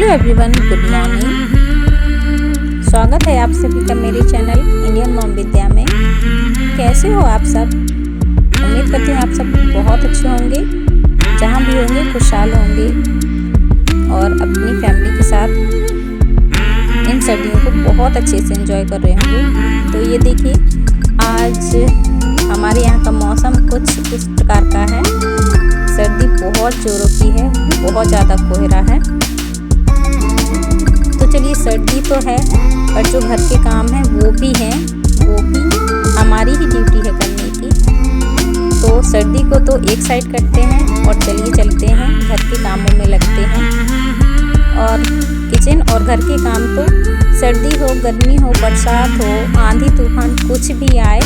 Hello everyone, good morning. स्वागत है आप सभी का मेरे चैनल इंडियन मॉम विद्या में। कैसे हो आप सब? उम्मीद करती हूँ आप सब बहुत अच्छे होंगे, जहाँ भी होंगे खुशहाल होंगे और अपनी फैमिली के साथ इन सर्दियों को बहुत अच्छे से एंजॉय कर रहे होंगे। तो ये देखिए, आज हमारे यहाँ का मौसम कुछ इस प्रकार का है। सर्दी बहुत जोरों की है, बहुत ज़्यादा कोहरा है। तो चलिए, सर्दी तो है पर जो घर के काम हैं वो भी हैं, वो भी हमारी ही ड्यूटी है करने की। तो सर्दी को तो एक साइड करते हैं और चलिए चलते हैं घर के कामों में लगते हैं। और किचन और घर के काम तो सर्दी हो, गर्मी हो, बरसात हो, आंधी तूफान कुछ भी आए,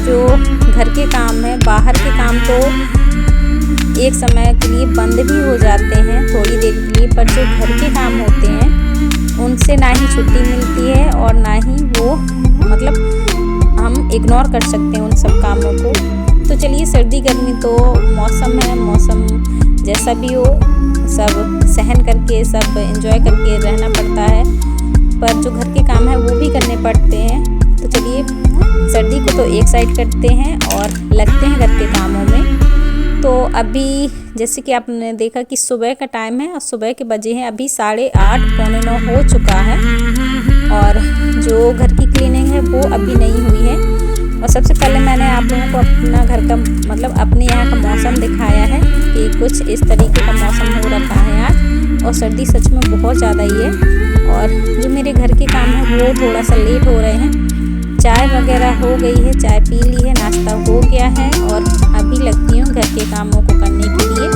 जो घर के काम है, बाहर के काम तो एक समय के लिए बंद भी हो जाते हैं थोड़ी देर के लिए, पर जो घर के काम होते हैं उनसे ना ही छुट्टी मिलती है और ना ही वो हम इग्नोर कर सकते हैं उन सब कामों को। तो चलिए, सर्दी गर्मी तो मौसम है, मौसम जैसा भी हो सब सहन करके, सब एंजॉय करके रहना पड़ता है, पर जो घर के काम है वो भी करने पड़ते हैं। तो चलिए, सर्दी को तो एक साइड करते हैं और लगते हैं घर के कामों में। तो अभी जैसे कि आपने देखा कि सुबह का टाइम है और सुबह के बजे हैं अभी 8:30 पौने 9 हो चुका है और जो घर की क्लीनिंग है वो अभी नहीं हुई है। और सबसे पहले मैंने आप लोगों को अपना घर का अपने यहाँ का मौसम दिखाया है कि कुछ इस तरीके का मौसम हो रखा है आज, और सर्दी सच में बहुत ज़्यादा ही है। और जो मेरे घर के काम है वो थोड़ा सा लेट हो रहे हैं। चाय वगैरह हो गई है, चाय पी ली है, नाश्ता हो गया है और अभी लगती हूँ घर के कामों को करने के लिए।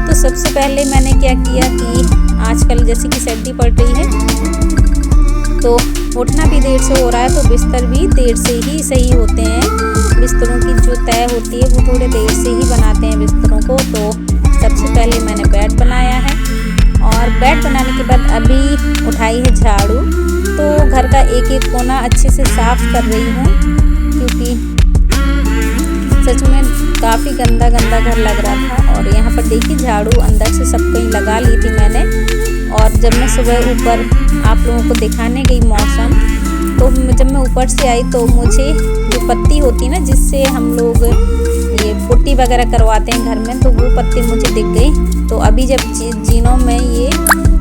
तो सबसे पहले मैंने क्या किया कि आजकल जैसे कि सर्दी पड़ रही है तो उठना भी देर से हो रहा है, तो बिस्तर भी देर से ही सही होते हैं। बिस्तरों की जो तय होती है वो थोड़े देर से ही बनाते हैं बिस्तरों को। तो सबसे पहले मैंने बेड बनाया है और बेड बनाने के बाद अभी उठाई है झाड़ू। तो घर का एक एक कोना अच्छे से साफ कर रही हूँ, क्योंकि सच में काफ़ी गंदा घर लग रहा था। और यहाँ पर देखिए, झाड़ू अंदर से सब कहीं लगा ली थी मैंने। और जब मैं सुबह ऊपर आप लोगों को दिखाने गई मौसम, तो जब मैं ऊपर से आई तो मुझे जो पत्ती होती ना, जिससे हम लोग ये पुट्टी वगैरह करवाते हैं घर में, तो वो पत्ती मुझे दिख गई। तो अभी जब जीनों में ये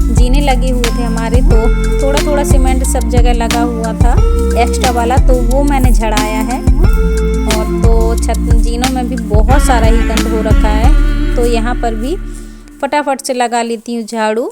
जीने लगे हुए थे हमारे, तो थोड़ा थोड़ा सीमेंट सब जगह लगा हुआ था एक्स्ट्रा वाला, तो वो मैंने झड़ाया है। और तो छत जीनों में भी बहुत सारा ही गंद हो रखा है, तो यहाँ पर भी फटाफट से लगा लेती हूँ झाड़ू।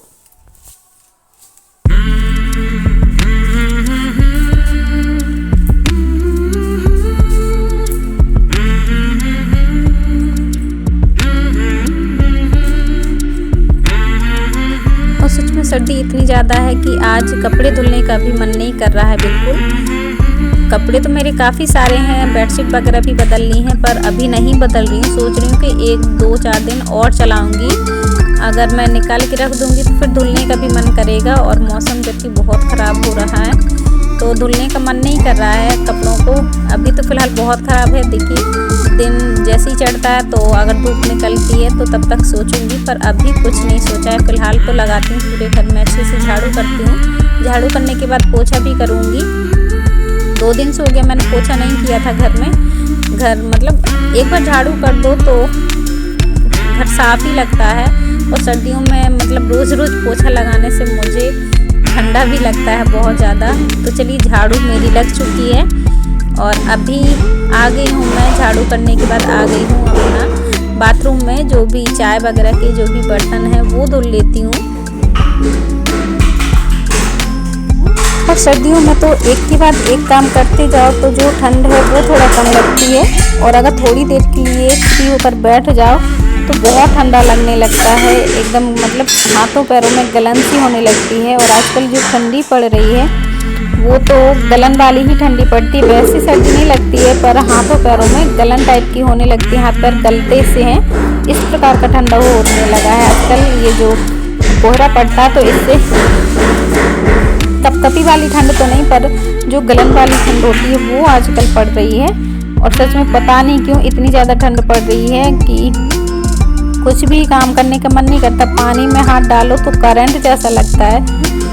सर्दी इतनी ज़्यादा है कि आज कपड़े धुलने का भी मन नहीं कर रहा है बिल्कुल। कपड़े तो मेरे काफ़ी सारे हैं, बेडशीट वगैरह भी बदलनी है, पर अभी नहीं बदल रही हूँ। सोच रही हूँ कि 1-2-4 दिन और चलाऊँगी। अगर मैं निकाल के रख दूँगी तो फिर धुलने का भी मन करेगा, और मौसम जबकि बहुत ख़राब हो रहा है तो धुलने का मन नहीं कर रहा है कपड़ों को। अभी तो फ़िलहाल बहुत ख़राब है। देखिए, दिन जैसे ही चढ़ता है तो अगर धूप निकलती है तो तब तक सोचूंगी, पर अभी कुछ नहीं सोचा है। फ़िलहाल तो लगाती हूँ पूरे घर में अच्छे से झाड़ू करती हूँ। झाड़ू करने के बाद पोछा भी करूँगी। 2 दिन से हो गया मैंने पोछा नहीं किया था घर में। एक बार झाड़ू कर दो तो घर साफ ही लगता है। और सर्दियों में रोज़ पोछा लगाने से मुझे ठंडा भी लगता है बहुत ज़्यादा। तो चलिए, झाड़ू मेरी लग चुकी है और अभी आ गई हूँ मैं। झाड़ू करने के बाद आ गई हूँ अपना बाथरूम में, जो भी चाय वगैरह के जो भी बर्तन हैं वो धुल लेती हूँ। और सर्दियों में तो एक के बाद एक काम करते जाओ तो जो ठंड है वो थोड़ा कम लगती है, और अगर थोड़ी देर के लिए फ्री होकर बैठ जाओ तो बहुत ठंडा लगने लगता है एकदम। हाथों पैरों में गलन सी होने लगती है। और आजकल जो ठंडी पड़ रही है वो तो गलन वाली ही ठंडी पड़ती है, वैसी सर्दी नहीं लगती है, पर हाथों पैरों में गलन टाइप की होने लगती है। हाथ पैर गलते से हैं, इस प्रकार का ठंडा होने लगा है आजकल। ये जो कोहरा पड़ता है तो इससे कपकपी वाली ठंड तो नहीं, पर जो गलन वाली ठंड होती है वो आजकल पड़ रही है। और सच में पता नहीं क्यों इतनी ज़्यादा ठंड पड़ रही है कि कुछ भी काम करने का मन नहीं करता, पानी में हाथ डालो तो करंट जैसा लगता है।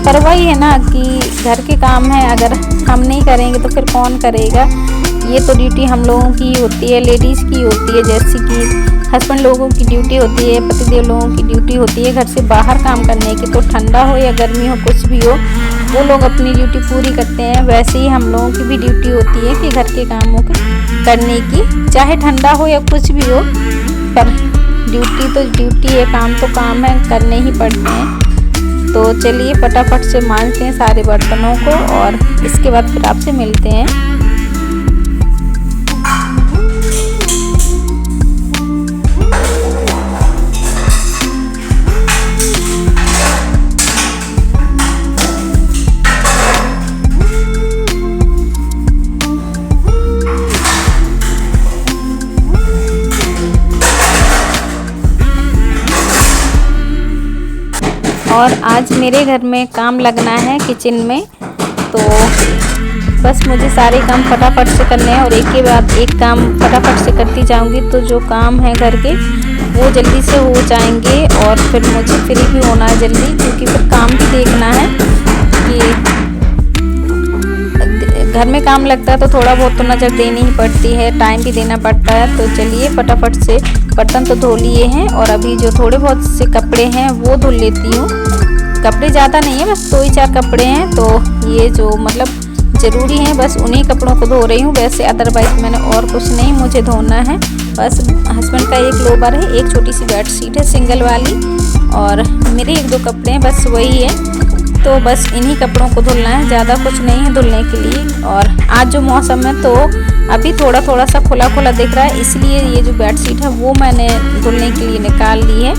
पर वही है ना कि घर के काम है, अगर हम नहीं करेंगे तो फिर कौन करेगा। ये तो ड्यूटी हम लोगों की होती है, लेडीज़ की होती है। जैसे कि हस्बैंड लोगों की ड्यूटी होती है, पतिदेव लोगों की ड्यूटी होती है घर से बाहर काम करने की। तो ठंडा हो या गर्मी हो, कुछ भी हो, वो लोग अपनी ड्यूटी पूरी करते हैं। वैसे ही हम लोगों की भी ड्यूटी होती है कि घर के कामों को करने की, चाहे ठंडा हो या कुछ भी हो। पर ड्यूटी तो ड्यूटी है, काम तो काम है, करने ही पड़ते हैं। तो चलिए फटाफट से मांजते हैं सारे बर्तनों को और इसके बाद फिर आपसे मिलते हैं। और आज मेरे घर में काम लगना है किचन में, तो बस मुझे सारे काम फटाफट से करने हैं और एक के बाद एक काम फटाफट से करती जाऊंगी। तो जो काम है घर के वो जल्दी से हो जाएंगे और फिर मुझे फ्री भी होना है जल्दी, क्योंकि फिर काम भी देखना है कि घर में काम लगता है तो थोड़ा बहुत तो नज़र देनी ही पड़ती है, टाइम भी देना पड़ता है। तो चलिए फटाफट से बर्तन तो धो लिए हैं और अभी जो थोड़े बहुत से कपड़े हैं वो धुल लेती हूँ। कपड़े ज़्यादा नहीं है, बस 2-4 कपड़े हैं, तो ये जो मतलब ज़रूरी हैं बस उन्हीं कपड़ों को धो रही हूँ। वैसे अदरवाइज़ मैंने और कुछ नहीं मुझे धोना है। बस हस्बैंड का एक लोवर है, एक छोटी सी बेडशीट है सिंगल वाली, और मेरे 1-2 कपड़े हैं, बस वही है। तो बस इन्हीं कपड़ों को धुलना है, ज़्यादा कुछ नहीं है धुलने के लिए। और आज जो मौसम है तो अभी थोड़ा सा खुला खुला दिख रहा है, इसलिए ये जो बेडशीट है वो मैंने धुलने के लिए निकाल ली है।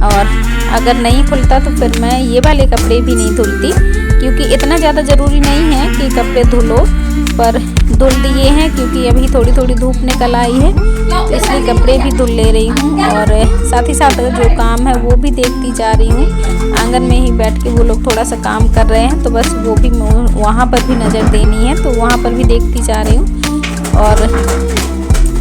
और अगर नहीं खुलता तो फिर मैं ये वाले कपड़े भी नहीं धुलती, क्योंकि इतना ज़्यादा ज़रूरी नहीं है कि कपड़े धुलो, पर धुल दिए हैं क्योंकि अभी थोड़ी धूप निकल आई है, तो इसलिए कपड़े भी धुल ले रही हूँ। और साथ ही साथ जो काम है वो भी देखती जा रही हूँ। आंगन में ही बैठ के वो लोग थोड़ा सा काम कर रहे हैं, तो बस वो भी वहाँ पर भी नज़र देनी है, तो वहाँ पर भी देखती जा रही हूँ। और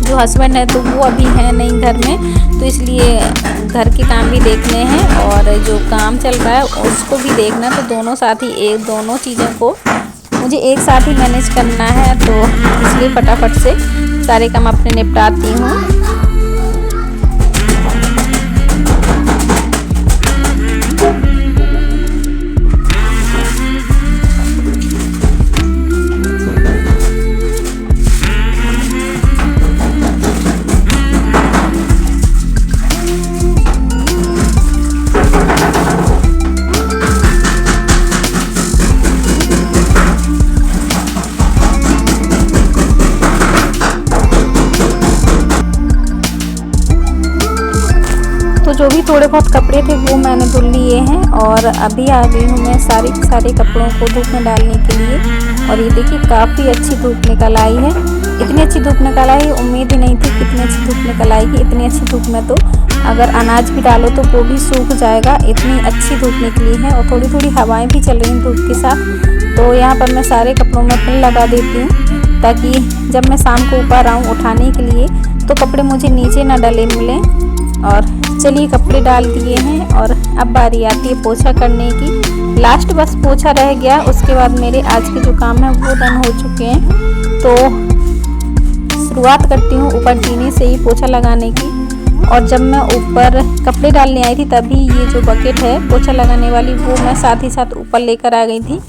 जो हस्बैंड है तो वो अभी है नहीं घर में, तो इसलिए घर के काम भी देखने हैं और जो काम चल रहा है उसको भी देखना, तो दोनों साथ ही दोनों चीज़ों को मुझे एक साथ ही मैनेज करना है। तो इसलिए फटाफट से सारे काम अपने निपटाती हूँ। तो जो भी थोड़े बहुत कपड़े थे वो मैंने धुल लिए हैं और अभी आ गई हूँ मैं सारे कपड़ों को धूप में डालने के लिए। और ये देखिए काफ़ी अच्छी धूप निकल आई है, इतनी अच्छी धूप निकल आई, उम्मीद ही नहीं थी कितनी अच्छी धूप निकल आएगी। इतनी अच्छी धूप में तो अगर अनाज भी डालो तो वो भी सूख जाएगा, इतनी अच्छी धूप निकली है। और थोड़ी हवाएँ भी चल रही हैं धूप के साथ। तो यहाँ पर मैं सारे कपड़ों में पिन लगा देती हूँ, ताकि जब मैं शाम को ऊपर आऊँ उठाने के लिए तो कपड़े मुझे नीचे ना डले मिलें। और चलिए कपड़े डाल दिए हैं और अब बारी आती है पोछा करने की। लास्ट बस पोछा रह गया, उसके बाद मेरे आज के जो काम है वो डन हो चुके हैं। तो शुरुआत करती हूँ ऊपर टीने से ही पोछा लगाने की। और जब मैं ऊपर कपड़े डालने आई थी तभी ये जो बकेट है पोछा लगाने वाली वो मैं साथ ही साथ ऊपर लेकर आ गई थी,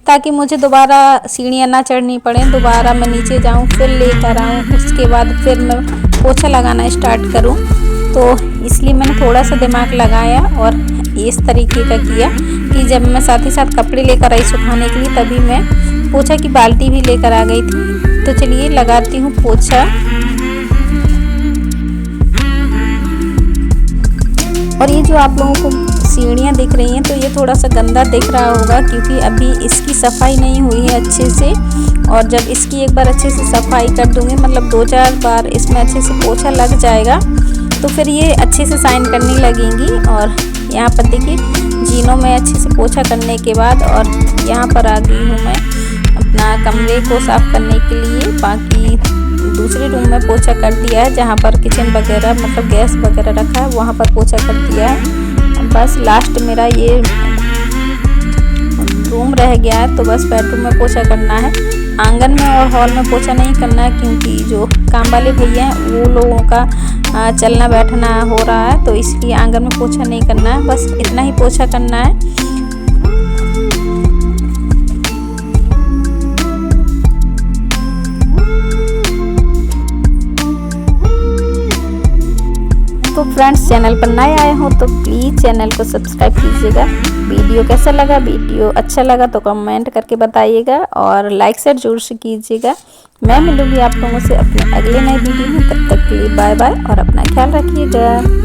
ताकि मुझे दोबारा सीढ़ियाँ ना चढ़नी पड़े, दोबारा मैं नीचे जाऊँ फिर लेकर आऊँ, उसके बाद फिर मैं पोछा लगाना स्टार्ट करूँ। तो इसलिए मैंने थोड़ा सा दिमाग लगाया और इस तरीके का किया कि जब मैं साथ ही साथ कपड़े लेकर आई सुखाने के लिए तभी मैं पोछा की बाल्टी भी लेकर आ गई थी। तो चलिए लगाती हूँ पोछा। और ये जो आप लोगों को सीढ़ियाँ दिख रही हैं तो ये थोड़ा सा गंदा दिख रहा होगा, क्योंकि अभी इसकी सफाई नहीं हुई है अच्छे से। और जब इसकी एक बार अच्छे से सफाई कर दूँगी, मतलब 2-4 बार इसमें अच्छे से पोछा लग जाएगा, तो फिर ये अच्छे से शाइन करने लगेंगी। और यहाँ पर देखिए जीनों में अच्छे से पोछा करने के बाद और यहाँ पर आ गई हूँ मैं अपना कमरे को साफ़ करने के लिए। बाकी दूसरे रूम में पोछा कर दिया है, जहाँ पर किचन वगैरह मतलब गैस वगैरह रखा है वहाँ पर पोछा कर दिया है। बस लास्ट मेरा ये रूम रह गया है, तो बस बेडरूम में पोछा करना है। आंगन में और हॉल में पोछा नहीं करना है, क्योंकि जो काम वाले भैया हैं वो लोगों का चलना बैठना हो रहा है, तो इसलिए आंगन में पोछा नहीं करना है। बस इतना ही पोछा करना है। तो फ्रेंड्स, चैनल पर नए आए हो तो प्लीज़ चैनल को सब्सक्राइब कीजिएगा। वीडियो कैसा लगा, वीडियो अच्छा लगा तो कमेंट करके बताइएगा और लाइक शेयर जरूर से कीजिएगा। मैं मिलूंगी आप लोगों से अपने अगले नए वीडियो में, तब तक के लिए बाय बाय और अपना ख्याल रखिएगा।